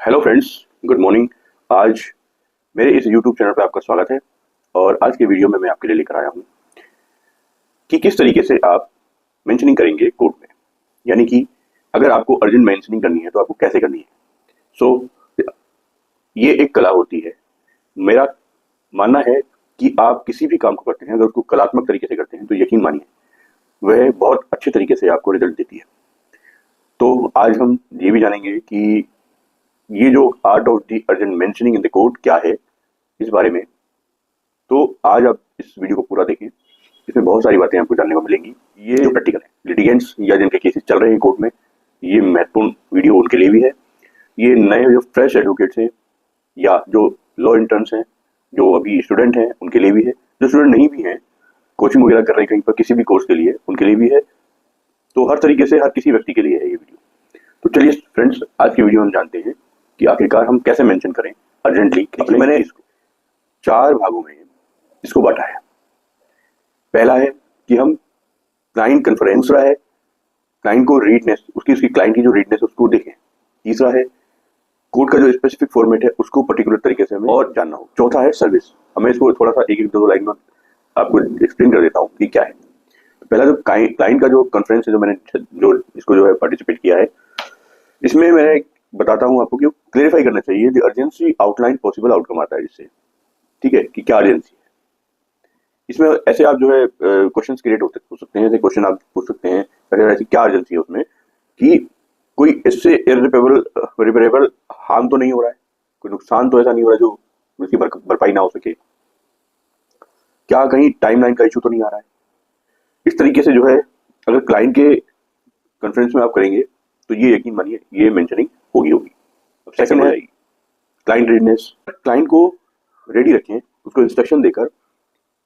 Hello friends, good morning. आज मेरे इस यूट्यूब चैनल पर आपका स्वागत है और आज के वीडियो में मैं आपके लिए लेकर आया हूँ कि किस तरीके से आप मेंशनिंग करेंगे कोड में। यानी कि अगर आपको अर्जेंट मेंशनिंग करनी है तो आपको कैसे करनी है। सो ये एक कला होती है। मेरा मानना है कि आप किसी भी काम को करते हैं, अगर उसको कलात्मक तरीके से करते हैं तो यकीन मानिए वह बहुत अच्छे तरीके से आपको रिजल्ट देती है। तो आज हम ये भी जानेंगे कि ये जो art of the urgent mentioning in the code क्या है, इस बारे में। तो आज आप इस वीडियो को पूरा देखें, इसमें बहुत सारी बातें आपको जानने को मिलेंगी। ये जो प्रैक्टिकल है, लिटिगेंट्स या जिनके केसेस चल रहे हैं कोर्ट में, ये महत्वपूर्ण वीडियो उनके लिए भी है। ये नए जो फ्रेश एडवोकेट्स हैं या जो लॉ इंटर्न्स हैं, जो अभी स्टूडेंट हैं, उनके लिए भी है। जो स्टूडेंट नहीं भी हैं, कोचिंग वगैरह कर रहे हैं कहीं पर किसी भी कोर्स के लिए, उनके लिए भी है। तो हर तरीके से हर किसी व्यक्ति के लिए है ये वीडियो। तो चलिए फ्रेंड्स, आज की वीडियो में जानते हैं कि आखिरकार हम कैसे मेंशन करें अर्जेंटली। मैंने इसको 4 भागों में इसको बांटा है। पहला है कि हम क्लाइंट कन्फ्रेंस, दूसरा है क्लाइंट को रीडनेस, उसकी क्लाइंट की जो रीडनेस उसको देखें। तीसरा है कोड का जो स्पेसिफिक फॉर्मेट है उसको पर्टिकुलर तरीके से हमें और जानना हो। चौथा है सर्विस। हमें इसको थोड़ा सा एक दो लाइन में आपको एक्सप्लेन कर देता हूँ कि क्या है। पहला जो क्लाइंट का जो कॉन्फ्रेंस है, जो मैंने जो इसको जो है पार्टिसिपेट किया है, इसमें मैं बताता हूँ आपको कि क्लेरिफाई करना चाहिए the urgency outline possible outcome आता है इससे। ठीक है, कि क्या अर्जेंसी है इसमें। ऐसे आप जो है क्वेश्चंस क्रिएट हो सकते हैं। ऐसे क्वेश्चन आप पूछ सकते हैं अगर ऐसी क्या अर्जेंसी है उसमें, कि कोई इससे इररिपेरेबल हार्म तो नहीं हो रहा है, कोई नुकसान तो ऐसा नहीं हो रहा है जो उसकी भरपाई ना हो सके, क्या कहीं टाइमलाइन का इशू तो नहीं आ रहा है। इस तरीके से जो है अगर क्लाइंट के कॉन्फ्रेंस में आप करेंगे तो ये यकीन मानिए ये मेंशनिंग होगी। अब सेकंड है क्लाइंट रेडीनेस। क्लाइंट को रेडी रखें, उसको इंस्ट्रक्शन देकर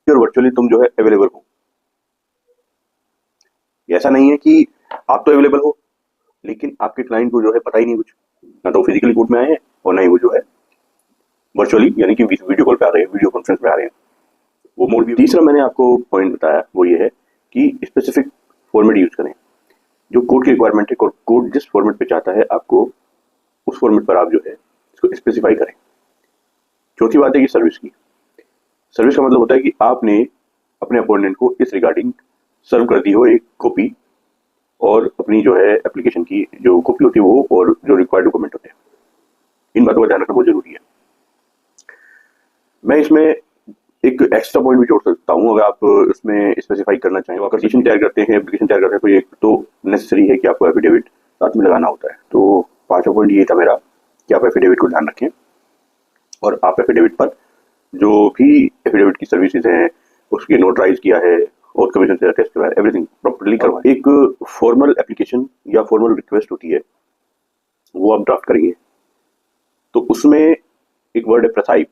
और वर्चुअली तुम जो है अवेलेबल हो। ऐसा नहीं है कि आप तो अवेलेबल हो लेकिन आपके क्लाइंट को जो है पता ही नहीं कुछ, ना तो फिजिकली कोर्ट में आए हैं और ना ही वो जो है वर्चुअली यानी कि वीडियो कॉल पे आ रहे हैं, वीडियो कॉन्फ्रेंस में आ रहे हैं। वो मोड भी। तीसरा मैंने आपको पॉइंट बताया वो ये है कि स्पेसिफिक फॉर्मेट यूज करें। जो कोड की रिक्वायरमेंट है, कोड जिस फॉर्मेट पे चाहता है आपको, उस फॉर्मेट पर आप जो है इसको स्पेसिफाई करें। चौथी बात है कि सर्विस की। सर्विस का मतलब होता है कि आपने अपने अपोनेंट को इस रिगार्डिंग सर्व कर दी हो एक कॉपी, और अपनी जो है एप्लीकेशन की जो कॉपी होती है वो, और जो रिक्वायर्ड डॉक्यूमेंट होते हैं। इन बातों का ध्यान रखना बहुत जरूरी है। मैं इसमें एक एक्स्ट्रा पॉइंट भी जोड़ सकता हूँ। अगर आप इसमें स्पेसिफाई करना चाहें, अगर एप्लीकेशन तैयार करते हैं, तो एक तो नेसेसरी है कि आपको एफिडेविट साथ में लगाना होता है। तो 5वां पॉइंट ये था मेरा कि आप एफिडेविट को ध्यान रखें, और आप एफिडेविट पर जो भी एफिडेविट की सर्विसेज हैं उसके नोटराइज किया है और कमीशन से टेस्ट करवाया, एवरीथिंग प्रॉपर्ली करवाएं। एक फॉर्मल एप्लीकेशन या फॉर्मल रिक्वेस्ट होती है, वो आप ड्राफ्ट करेंगे तो उसमें एक वर्ड है प्रेसाइब।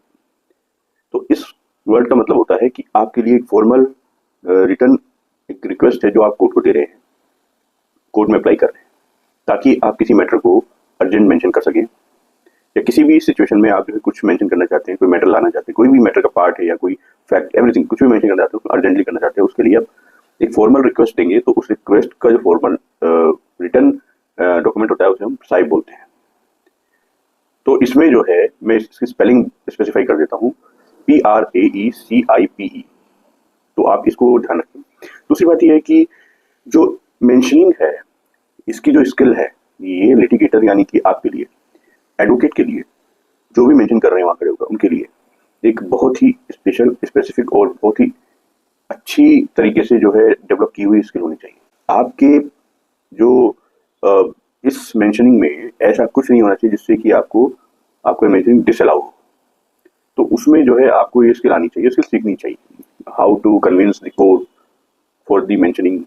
तो इस वर्ड का मतलब होता है कि आपके लिए एक फॉर्मल रिटर्न एक रिक्वेस्ट है जो आप कोर्ट को दे रहे हैं, कोर्ट में अप्लाई कर रहे हैं, ताकि आप किसी मैटर को अर्जेंट मेंशन कर सकें, या किसी भी सिचुएशन में आप कुछ मेंशन करना चाहते हैं, कोई मैटर लाना चाहते हैं, कोई भी मैटर का पार्ट है या कोई फैक्ट, एवरीथिंग कुछ भी मेंशन करना चाहते हो, अर्जेंटली करना चाहते हैं, उसके लिए आप एक फॉर्मल रिक्वेस्ट देंगे। तो उस रिक्वेस्ट का जो फॉर्मल रिटर्न डॉक्यूमेंट होता है उसे हम साइब बोलते हैं। तो इसमें जो है मैं इसकी स्पेलिंग स्पेसिफाई कर देता हूँ, PRAECIPE। तो आप इसको ध्यान रखें। दूसरी बात यह है कि जो मेंशनिंग है इसकी जो स्किल है, ये लिटिगेटर यानी कि आपके लिए, एडवोकेट के लिए, जो भी मेंशन कर रहे हैं वहां खड़े होकर, उनके लिए एक बहुत ही स्पेशल, स्पेसिफिक और बहुत ही अच्छी तरीके से जो है डेवलप की हुई स्किल होनी चाहिए। आपके जो इस मेंशनिंग में ऐसा कुछ नहीं होना चाहिए जिससे कि आपको मेंशनिंग डिसअलाउ हो। तो उसमें जो है आपको ये स्किल आनी चाहिए, स्किल सीखनी चाहिए। How to convince the court for the mentioning,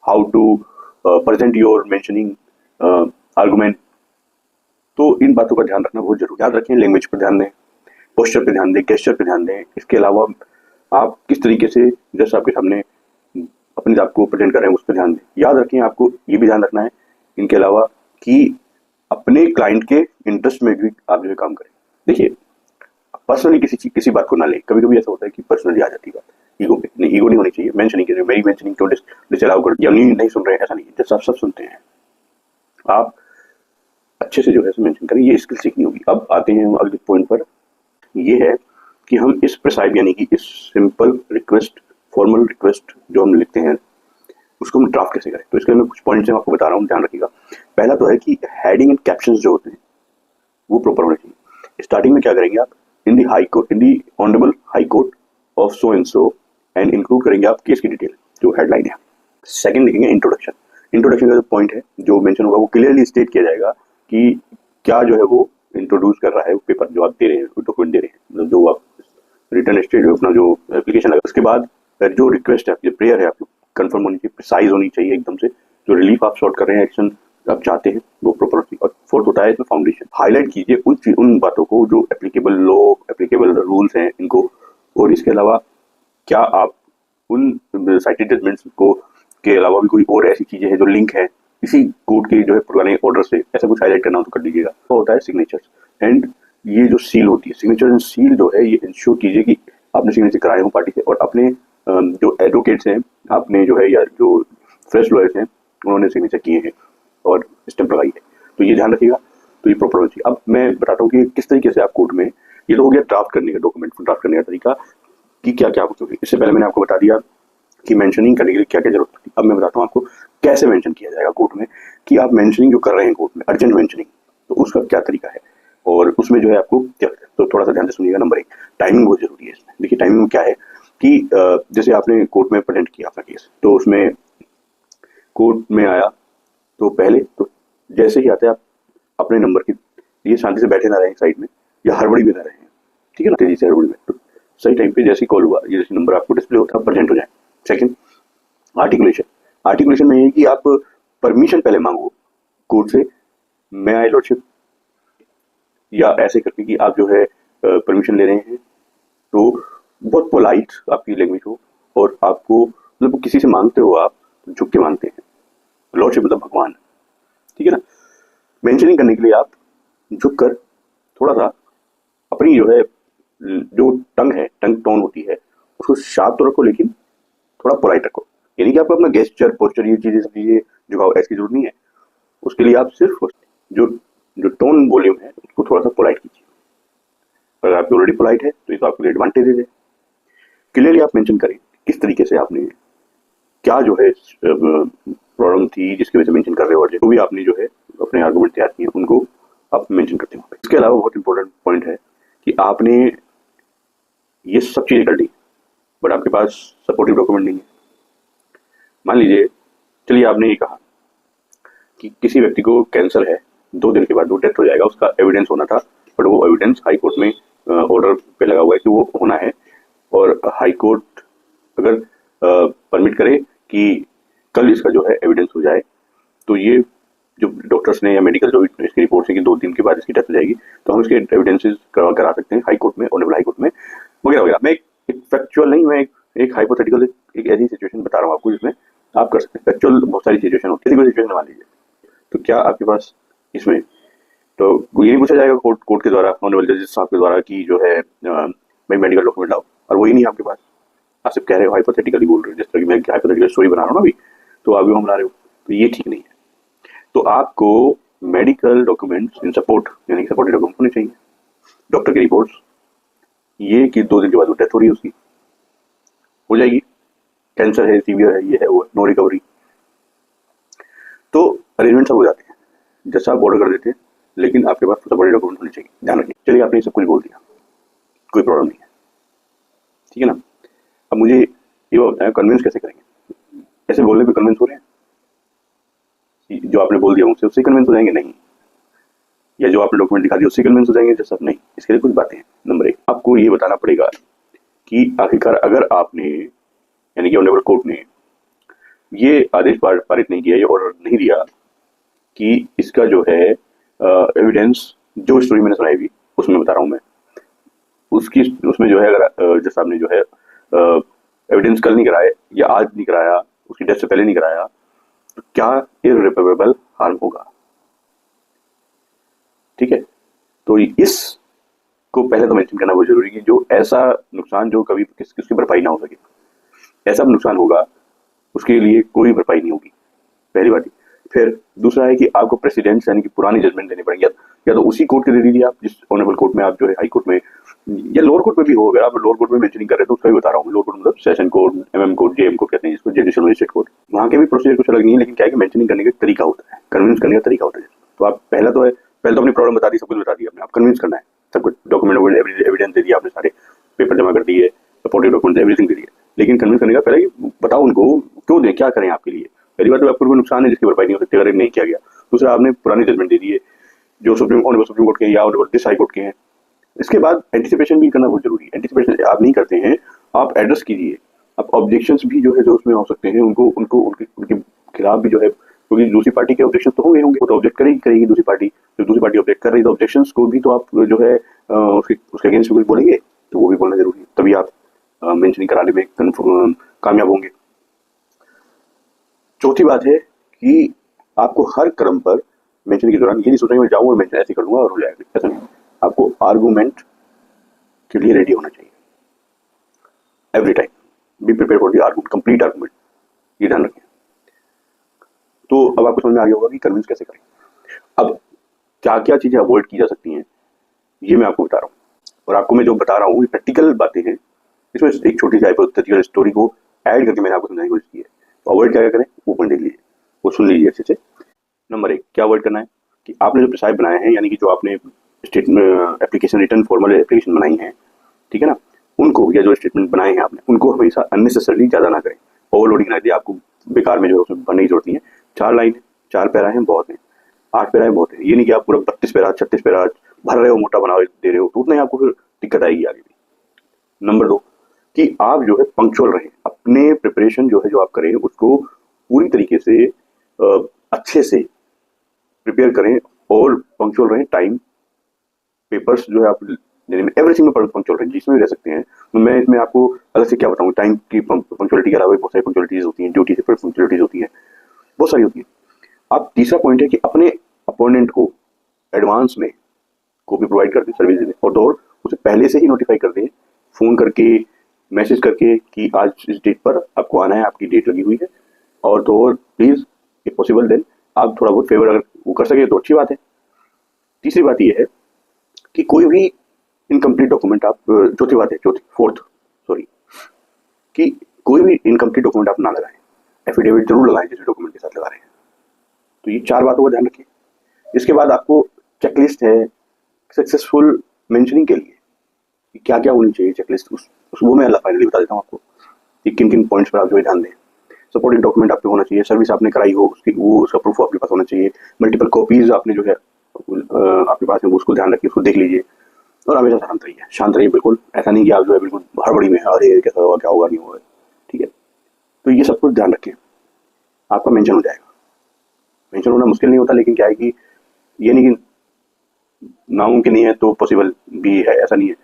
how to present your mentioning argument. तो इन बातों का ध्यान रखना बहुत जरूरी। याद रखें, लैंग्वेज पर ध्यान दें, पोस्चर पे ध्यान दें, गेस्चर पे ध्यान दें। इसके अलावा आप किस तरीके से जैसे आपके सामने अपने आप को प्रेजेंट कर रहे हैं उस पर ध्यान दें। याद रखें, आपको ये भी ध्यान रखना है इनके अलावा कि अपने क्लाइंट के इंटरेस्ट में भी आप जो है काम करें। देखिए, पर्सनली किसी बात को ना लें। कभी कभी ऐसा होता है कि पर्सनली आ जाती है बात ईगो पे। नहीं, ईगो नहीं होनी चाहिए। मेंशनिंग के लिए मेरी मेंशनिंग क्यों डिसअलाउ कर, या नहीं सुन रहे हैं, ऐसा नहीं है। जैसे आप सब सुनते हैं, आप अच्छे से जो है मेंशन करें, ये स्किल सीखनी होगी। अब आते हैं हम अगले पॉइंट पर, ये है कि हम इस प्रिसाइब यानी कि इस सिंपल रिक्वेस्ट, फॉर्मल रिक्वेस्ट जो हम लिखते हैं उसको हम ड्राफ्ट कैसे करें। तो इसके लिए मैं कुछ पॉइंट्स आपको बता रहा हूँ, ध्यान रखिएगा। पहला तो है कि हेडिंग एंड कैप्शंस जो होते हैं वो प्रॉपर होने चाहिए। स्टार्टिंग में क्या करेंगे आप, in the high court, in the honourable high court of so and so, and include करेंगे आप केस की डिटेल जो हेडलाइन है। सेकंड लिखेंगे इंट्रोडक्शन। इंट्रोडक्शन का जो पॉइंट है जो मेंशन होगा वो क्लियरली स्टेट किया जाएगा कि क्या जो है वो इंट्रोड्यूस कर रहा है, वो पेपर जो आप दे रहे हैं, डॉक्यूमेंट दे रहे हैं, मतलब जो आप रिटर्न स्टेट अपना जो एप्लीकेशन है। उसके बाद जो रिक्वेस्ट है, जो प्रेयर है आपकी कंफर्म होनी चाहिए, प्रिसाइज होनी चाहिए एकदम से। जो रिलीफ आप सॉर्ट कर रहे हैं, एक्शन आप चाहते हैं वो प्रॉपर होती है। और फोर्थ होता है इसमें फाउंडेशन। हाईलाइट कीजिए उन बातों को जो एप्लीकेबल लॉ, एप्लीकेबल रूल्स हैं इनको, और इसके अलावा क्या आप उन साइटेड जजमेंट्स को के अलावा भी कोई और ऐसी चीजें हैं जो लिंक है इसी कोर्ट के जो है पुराने ऑर्डर से, ऐसा कुछ हाईलाइट करना हो तो कर दीजिएगा। तो होता है सिग्नेचर्स एंड ये जो सील होती है, सिग्नेचर एंड सील जो है, ये इंश्योर कीजिए कि आपने सिग्नेचर कराए हो पार्टी से, और अपने जो एडवोकेट्स हैं आपने जो है या जो फ्रेश लॉयर्स हैं उन्होंने सिग्नेचर किए हैं और स्टैंप लगाई है। तो ये ध्यान रखिएगा। तो ये प्रॉपर होना चाहिए। अब मैं बताता हूँ कि किस तरीके से आप कोर्ट में, ये तो हो गया ड्राफ्ट करने का, डॉक्यूमेंट को ड्राफ्ट करने का तरीका कि क्या क्या होगी। इससे पहले मैंने आपको बता दिया कि मेंशनिंग करने के लिए क्या क्या जरूरत होती है। अब मैं बताता हूँ आपको कैसे मेंशन किया जाएगा कोर्ट में, कि आप मेंशनिंग जो कर रहे हैं कोर्ट में, अर्जेंट मेंशनिंग, तो उसका क्या तरीका है और उसमें जो है आपको क्या। तो थोड़ा सा ध्यान से सुनिएगा। नंबर 1, टाइमिंग बहुत जरूरी है इसमें। देखिए टाइमिंग क्या है कि जैसे आपने कोर्ट में प्रेजेंट किया अपना केस, तो उसमें कोर्ट में आया तो पहले तो जैसे ही आते आप अपने नंबर की ये शांति से बैठे ना रहें साइड में, या हड़बड़ी में ना रहें, ठीक है ना, तेजी से हड़बड़ी में। तो सही टाइम पे जैसे कॉल हुआ, ये जैसे नंबर आपको डिस्प्ले होता है, प्रेजेंट हो जाए। Second, articulation. आर्टिकुलेशन में ये कि आप परमिशन पहले मांगो कोर्ट से, मैं आई लॉर्डशिप, या ऐसे करके कि आप जो है परमिशन ले रहे हैं। तो बहुत पोलाइट आपकी लैंग्वेज हो, और आपको मतलब किसी से मांगते हो आप तो झुक के मांगते हैं। लॉर्डशिप मतलब भगवान, ठीक है ना। मेंशनिंग करने के लिए आप झुक कर थोड़ा सा अपनी जो है जो टंग है, टंग टोन होती है, उसको शार्प तो रखो लेकिन थोड़ा पोलाइट रखो। यानी कि आपको अपना गेस्चर, पोस्चर, ये चीजें सब चीजें झुकाओ, ऐसी जरूरत नहीं है। उसके लिए आप सिर्फ जो जो टोन वॉल्यूम है उसको थोड़ा सा पोलाइट कीजिए। अगर आपकी ऑलरेडी पोलाइट है तो ये तो आपके लिए एडवांटेज है। क्लियरली आप मेंशन करें किस तरीके से आपने, क्या जो है प्रॉब्लम थी जिसकी वजह से मेंशन कर रहे हो, और जो भी आपने जो है अपने आर्गुमेंट तैयार किए उनको आप मेंशन करते हो। इसके अलावा बहुत इंपॉर्टेंट पॉइंट है कि आपने ये सब चीजें कर ली, बट आपके पास सपोर्टिव डॉक्यूमेंट नहीं है। मान लीजिए, चलिए आपने ये कहा कि किसी व्यक्ति को कैंसर है, 2 दिन के बाद वो डेथ हो जाएगा, उसका एविडेंस होना था, बट वो एविडेंस हाई कोर्ट में ऑर्डर पे लगा हुआ है कि वो होना है, और हाई कोर्ट अगर परमिट करे कि कल इसका जो है एविडेंस हो जाए, तो ये जो डॉक्टर्स ने या मेडिकल जो इसकी रिपोर्ट है कि 2 दिन के बाद इसकी डेथ हो जाएगी, तो हम इसके एविडेंसेस करा सकते हैं हाई कोर्ट में, ऑनरेबल हाई कोर्ट में, वगैरह वगैरह। मैं एक फैक्चुअल नहीं, मैं एक हाइपोथेटिकल एक ऐसी सिचुएशन बता रहा हूँ आपको जिसमें आप कर सकते हैं। फैक्चुअल बहुत सारी सिचुएशन होती है, कोई सिचुएशन मान लीजिए, तो क्या आपके पास इसमें तो ये नहीं पूछा जाएगा कोर्ट के द्वारा, ऑनरेबल जजेस साहब के द्वारा कि जो है भाई मेडिकल डॉक्यूमेंट लाओ, और वही नहीं आपके पास, आप सिर्फ कह रहे हो, हाइपोथेटिकली बोल रहे हो, जिस तरह की मैं हाइपोथेटिकल स्टोरी बना रहा हूँ ना अभी, तो आप भी बना रहे हो, तो ये ठीक नहीं है। तो आपको मेडिकल डॉक्यूमेंट्स इन सपोर्ट, यानी सपोर्टिव डॉक्यूमेंट होने चाहिए, डॉक्टर की रिपोर्ट्स, ये कि 2 दिन के बाद वो डेथ हो रही है, उसकी हो जाएगी, कैंसर है, सीवियर है, ये है, वो नो रिकवरी, तो अरेंजमेंट सब हो जाते हैं, जैसा आप ऑर्डर कर देते हैं, लेकिन आपके पास सपोर्टिव डॉक्यूमेंट होने चाहिए, ध्यान रखिए। चलिए आपने सब कुछ बोल दिया, कोई प्रॉब्लम नहीं है, ठीक है ना। अब मुझे ये बताया कन्विंस कैसे करेंगे। ऐसे बोलने पे कन्विंस हो रहे हैं, जो आपने बोल दिया मुझसे उससे कन्विंस हो जाएंगे? नहीं। या जो आपने डॉक्यूमेंट दिखा दिया उससे कन्विंस हो जाएंगे? जैसा नहीं। इसके लिए कुछ बातें हैं। नंबर 1, आपको ये बताना पड़ेगा कि आखिरकार अगर आपने, यानी कि ऑनरेबल कोर्ट ने ये आदेश पारित नहीं किया, ये ऑर्डर नहीं दिया कि इसका जो है एविडेंस, जो स्टोरी मैंने सुनाई थी उसमें बता रहा हूँ मैं, उसकी उसमें जो है अगर जैसा आपने जो है एविडेंस कल नहीं कराए या आज नहीं कराया, उसकी डेथ से पहले नहीं कराया, तो क्या इररिपेरेबल हार्म होगा, ठीक है। तो इस को पहले तो मेंशन करना बहुत जरूरी है, जो ऐसा नुकसान जो कभी किसकी भरपाई ना हो सके, ऐसा नुकसान होगा उसके लिए कोई भरपाई नहीं होगी, पहली बात। फिर दूसरा है कि आपको प्रेसिडेंट्स यानी कि पुरानी जजमेंट देनी पड़ेंगी, या तो उसी कोर्ट के दे दीजिए आप जिस ऑनरेबल कोर्ट में आप जो है हाई कोर्ट में या लोअर कोर्ट में भी हो। अगर आप लोअर कोर्ट में मेंशनिंग कर रहे हैं तो उसका भी बता रहा हूँ। लोअर कोर्ट मतलब session court, MM court, JM court कहते हैं जिसको, जुडिशियल मजिस्ट्रेट कोर्ट। वहाँ के भी प्रोसीजर कुछ अलग नहीं है, लेकिन क्या है कि मेंशनिंग करने का तरीका होता है, कन्विंस करने का तरीका होता है। तो आप पहले तो अपनी प्रॉब्लम बता दी, सब कुछ बता दिया आपने, आप कन्विंस करना है, सब कुछ डॉक्यूमेंट एविडेंस दे दिया आपने, सारे पेपर जमा कर दिए, सपोर्टिव डॉक्यूमेंट एवरीथिंग दे दिए। लेकिन कन्विंस करने का पहले बताओ उनको क्यों दें, क्या करें आपके लिए। पहली बात तो आपको कोई नुकसान है जिसकी भरपाई नहीं हो सकती अगर नहीं किया गया। दूसरा, आपने पुरानी जजमेंट दे दी है जो सुप्रीम कोर्ट के या दिस हाई कोर्ट के हैं। इसके बाद एंटिसिपेशन भी करना बहुत जरूरी है। एंटिसिपेशन आप नहीं करते हैं, आप एड्रेस कीजिए। आप ऑब्जेक्शंस भी जो है जो उसमें हो सकते हैं उनको उनको उनके खिलाफ भी जो है, क्योंकि दूसरी पार्टी के ऑब्जेक्शन तो होंगे वो तो ऑब्जेक्ट करेगी दूसरी पार्टी। जब दूसरी पार्टी ऑब्जेक्ट कर रही है तो ऑब्जेक्शंस को भी तो आप जो है उसके अगेंस्ट कुछ बोलेंगे, तो वो भी बोलना जरूरी है, तभी आप मेंशनिंग कराने में कामयाब होंगे। चौथी बात है कि आपको हर क्रम पर मेंशनिंग के दौरान ये नहीं सोचना कि मैं जाऊँ और मेंशन ऐसे कर लूँगा और हो जाएगा, ऐसा नहीं। आपको आर्गूमेंट के लिए रेडी होना चाहिए every time. Be prepare for the argument, complete argument, ये ध्यान रखें। तो अब आपको समझ में आ गया होगा कि कन्विंस कैसे करें। अब क्या क्या चीज़ें अवॉइड की जा सकती हैं ये मैं आपको बता रहा हूँ, और आपको मैं जो बता रहा हूँ ये प्रैक्टिकल बातें हैं। इसमें एक छोटी सी हाइपोथेटिकल स्टोरी को ऐड करके मैंने आपको समझाने की कोशिश की है। तो अवॉइड क्या करें वो पढ़ लीजिए, वो सुन लीजिए अच्छे से। नंबर 1, क्या अवॉइड करना है कि आपने जो प्रिसाइप बनाए हैं, यानी कि जो आपने statement application, return formal application बनाई है, ठीक है ना, उनको या जो स्टेटमेंट बनाए हैं आपने उनको हमेशा अननेसेसरली ज़्यादा ना करें, ओवरलोडिंग ना दे आपको, बेकार में जो है उसमें भरने की जरूरत नहीं है। 4 लाइन है, 4 पैरा हैं बहुत हैं, 8 पैरा है बहुत है। ये नहीं कि आप पूरा 32 पैरा 36 पैरा भर रहे हो, मोटा बना दे रहे हो, तो उतना ही आपको फिर दिक्कत आएगी आगे भी। नंबर 2 कि आप जो है पंक्चुअल रहें, अपने प्रिपरेशन जो है जो आप करें उसको पूरी तरीके से अच्छे से प्रिपेयर करें और पंक्चुअल रहें। टाइम, पेपर्स जो है आप देने में, एवरीथिंग में पंक्चुअल रहें, जिसमें भी रह सकते हैं। तो मैं इसमें आपको अलग से क्या बताऊँ, टाइम की पंक्चुअलिटी के अलावा बहुत सारी पंक्चुअलिटीज होती हैं, ड्यूटी से पंक्चुअलिटीज होती हैं, बहुत सारी होती हैं। आप तीसरा पॉइंट है कि अपने अपोनेंट को एडवांस में कॉपी प्रोवाइड कर दें, सर्विस दें, और तो और उसे पहले से ही नोटिफाई कर दें, फ़ोन करके, मैसेज करके कि आज इस डेट पर आपको आना है, आपकी डेट लगी हुई है, और तो और प्लीज़ इफ पॉसिबल देन आप थोड़ा बहुत फेवर अगर वो कर सके तो अच्छी बात है। तीसरी बात ये है कि कोई भी इनकम्प्लीट डॉक्यूमेंट आप, चौथी बात है, फोर्थ सॉरी, कि कोई भी इनकम्प्लीट डॉक्यूमेंट आप ना लगाएं, एफिडेविट जरूर लगाएं जिस डॉक्यूमेंट के साथ लगा रहे हैं। तो ये 4 बातों का ध्यान रखिए। इसके बाद आपको चेकलिस्ट है सक्सेसफुल मेंशनिंग के लिए, क्या क्या होनी चाहिए चेकलिस्ट, वो मैं फाइनली बता देता हूँ आपको कि किन किन पॉइंट्स पर आप जो है ध्यान दें। सपोर्टिंग डॉक्यूमेंट आपके होना चाहिए, सर्विस आपने कराई हो उसकी वो उसका प्रूफ आपके पास होना चाहिए, मल्टीपल कॉपीज आपने जो है आपके पास है उसको ध्यान रखिए, उसको देख लीजिए, और हमेशा शांत रहिए बिल्कुल। ऐसा नहीं कि आप जो है बिल्कुल हड़बड़ी में अरे कैसा होगा, क्या होगा, नहीं होगा, ठीक है। तो ये सब कुछ ध्यान रखिए, आपका मेंशन हो जाएगा। मेंशन होना मुश्किल नहीं होता, लेकिन क्या है कि ये नहीं कि नामुमकिन नहीं है तो पॉसिबल भी है, ऐसा नहीं है।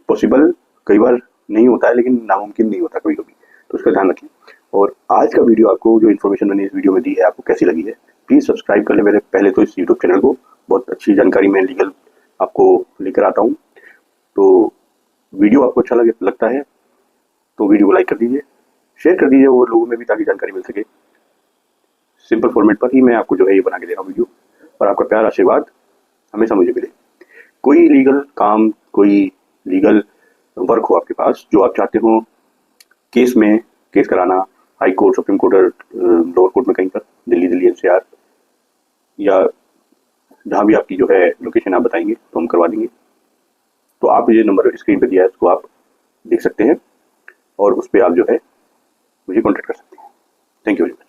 पॉसिबल कई बार नहीं होता है, लेकिन नामुमकिन नहीं होता कभी कभी, तो उसका ध्यान रखें। और आज का वीडियो आपको जो इन्फॉर्मेशन मैंने इस वीडियो में दी है आपको कैसी लगी है, प्लीज़ सब्सक्राइब कर लें मेरे पहले तो इस यूट्यूब चैनल को। बहुत अच्छी जानकारी मैं लीगल आपको लेकर आता हूँ। तो वीडियो आपको अच्छा लगता है तो वीडियो को लाइक कर दीजिए, शेयर कर दीजिए और लोगों में भी, ताकि जानकारी मिल सके। सिंपल फॉर्मेट पर ही मैं आपको जो है ये बना के दे रहा हूँ वीडियो, और आपका प्यार आशीर्वाद हमेशा मुझे मिले। कोई लीगल काम, कोई लीगल वर्क हो आपके पास जो आप चाहते हो, केस कराना हाई कोर्ट, सुप्रीम कोर्ट और लोअर कोर्ट में कहीं पर, दिल्ली NCR या जहाँ भी आपकी जो है लोकेशन आप बताएंगे तो हम करवा देंगे। तो आप ये नंबर स्क्रीन पर दिया है उसको आप देख सकते हैं, और उस पर आप जो है मुझे कॉन्टैक्ट कर सकते हैं। Thank you very much.